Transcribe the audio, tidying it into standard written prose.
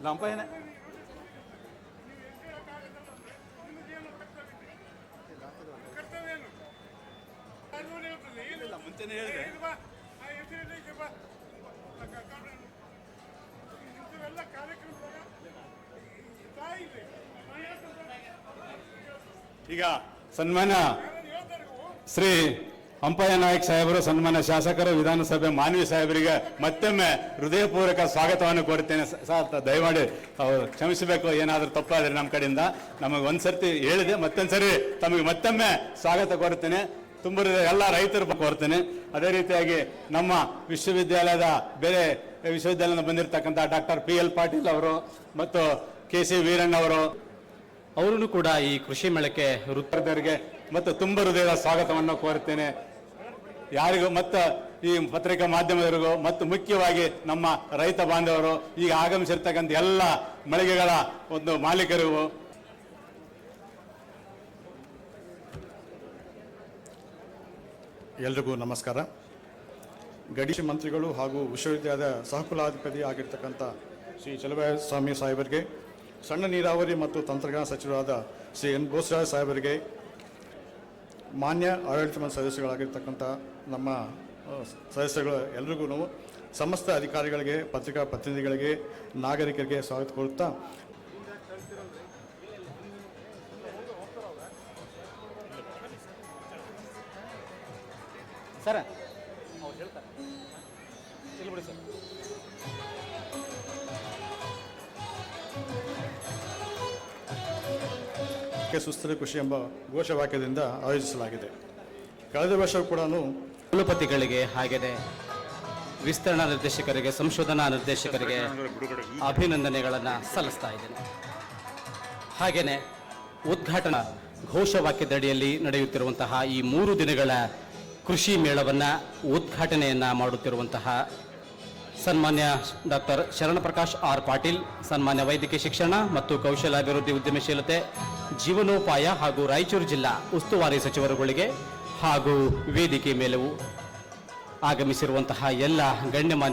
ಲಂಪಯ್ಯನೇ ಮುಂಚೆನೇ ಹೇಳಿದೆ. ಈಗ ಸನ್ಮಾನ್ಯ ಶ್ರೀ ಹಂಪಯ್ಯ ನಾಯಕ್ ಸಾಹೇಬರು, ಸನ್ಮಾನ್ಯ ಶಾಸಕರು, ವಿಧಾನಸಭೆ ಮಾನ್ವಿ ಸಾಹೇಬರಿಗೆ ಮತ್ತೊಮ್ಮೆ ಹೃದಯಪೂರ್ವಕ ಸ್ವಾಗತವನ್ನು ಕೋರುತ್ತೇನೆ. ದಯಮಾಡಿ ಕ್ಷಮಿಸಬೇಕು, ಏನಾದರೂ ತಪ್ಪಾದರೆ ನಮ್ಮ ಕಡೆಯಿಂದ. ನಮಗೆ ಒಂದ್ಸರ್ತಿ ಹೇಳಿದೆ, ಮತ್ತೊಂದ್ಸರಿ ತಮಗೆ ಮತ್ತೊಮ್ಮೆ ಸ್ವಾಗತ ಕೋರುತ್ತೇನೆ. ತುಂಬ ಎಲ್ಲ ರೈತರು ಕೋರ್ತೇನೆ. ಅದೇ ರೀತಿಯಾಗಿ ನಮ್ಮ ವಿಶ್ವವಿದ್ಯಾಲಯದ ಬೇರೆ ವಿಶ್ವವಿದ್ಯಾಲಯದಿಂದ ಬಂದಿರತಕ್ಕಂಥ ಡಾಕ್ಟರ್ PL ಪಾಟೀಲ್ ಅವರು ಮತ್ತು KC ವೀರಣ್ಣ ಅವರು ಕೂಡ ಈ ಕೃಷಿ ಮೇಳಕ್ಕೆ ವೃತ್ತರಿಗೆ ಮತ್ತು ತುಂಬ ಹೃದಯದ ಸ್ವಾಗತವನ್ನು ಕೋರುತ್ತೇನೆ. ಯಾರಿಗೂ ಮತ್ತು ಈ ಪತ್ರಿಕಾ ಮಾಧ್ಯಮದವರಿಗೂ ಮತ್ತು ಮುಖ್ಯವಾಗಿ ನಮ್ಮ ರೈತ ಬಾಂಧವರು, ಈಗ ಆಗಮಿಸಿರ್ತಕ್ಕಂಥ ಎಲ್ಲ ಮಳಿಗೆಗಳ ಒಂದು ಮಾಲೀಕರಿಗೂ ಎಲ್ರಿಗೂ ನಮಸ್ಕಾರ. ಗಡಿ ಮಂತ್ರಿಗಳು ಹಾಗೂ ವಿಶ್ವವಿದ್ಯಾಲಯದ ಸಹಕುಲಾಧಿಪತಿ ಆಗಿರ್ತಕ್ಕಂಥ ಶ್ರೀ ಚಲುವರಾಯ ಸ್ವಾಮಿ ಸಾಹೇಬರಿಗೆ, ಸಣ್ಣ ನೀರಾವರಿ ಮತ್ತು ತಂತ್ರಜ್ಞಾನ ಸಚಿವರಾದ ಶ್ರೀ N. ಬೋಸರಾಜ್ ಸಾಹೇಬರಿಗೆ, ಮಾನ್ಯ ಆಡಳಿತ ಮಂಡಳಿ ಸದಸ್ಯಗಳಾಗಿರ್ತಕ್ಕಂಥ ನಮ್ಮ ಸದಸ್ಯಗಳು ಎಲ್ರಿಗೂ, ಸಮಸ್ತ ಅಧಿಕಾರಿಗಳಿಗೆ, ಪತ್ರಿಕಾ ಪ್ರತಿನಿಧಿಗಳಿಗೆ, ನಾಗರಿಕರಿಗೆ ಸ್ವಾಗತ ಕೋರುತ್ತಾ, ಸರ್ ಸುಸ್ಥಿರ ಕೃಷಿ ಎಂಬ ಘೋಷವಾಕ್ಯದಿಂದ ಆಯೋಜಿಸಲಾಗಿದೆ. ಕಳೆದ ವರ್ಷವೂ ಕೂಡ ಕುಲಪತಿಗಳಿಗೆ, ಹಾಗೆಯೇ ವಿಸ್ತರಣಾ ನಿರ್ದೇಶಕರಿಗೆ, ಸಂಶೋಧನಾ ನಿರ್ದೇಶಕರಿಗೆ ಅಭಿನಂದನೆಗಳನ್ನು ಸಲ್ಲಿಸ್ತಾ ಇದ್ದೇನೆ. ಹಾಗೆಯೇ ಉದ್ಘಾಟನಾ ಘೋಷವಾಕ್ಯದಡಿಯಲ್ಲಿ ನಡೆಯುತ್ತಿರುವಂತಹ ಈ 3 ದಿನಗಳ ಕೃಷಿ ಮೇಳವನ್ನು ಉದ್ಘಾಟನೆಯನ್ನು ಮಾಡುತ್ತಿರುವಂತಹ ಸನ್ಮಾನ್ಯ ಡಾಕ್ಟರ್ ಶರಣಪ್ರಕಾಶ್ R. ಪಾಟೀಲ್, ಸನ್ಮಾನ್ಯ ವೈದ್ಯಕೀಯ ಶಿಕ್ಷಣ ಮತ್ತು ಕೌಶಲ್ಯಾಭಿವೃದ್ಧಿ, ಉದ್ಯಮಶೀಲತೆ, ಜೀವನೋಪಾಯ ಹಾಗೂ ರಾಯಚೂರು ಜಿಲ್ಲಾ ಉಸ್ತುವಾರಿ ಸಚಿವರುಗಳಿಗೆ ಹಾಗೂ ವೇದಿಕೆ ಮೇಲೂ ಆಗಮಿಸಿರುವಂತಹ ಎಲ್ಲ ಗಣ್ಯಮಾನ್ಯ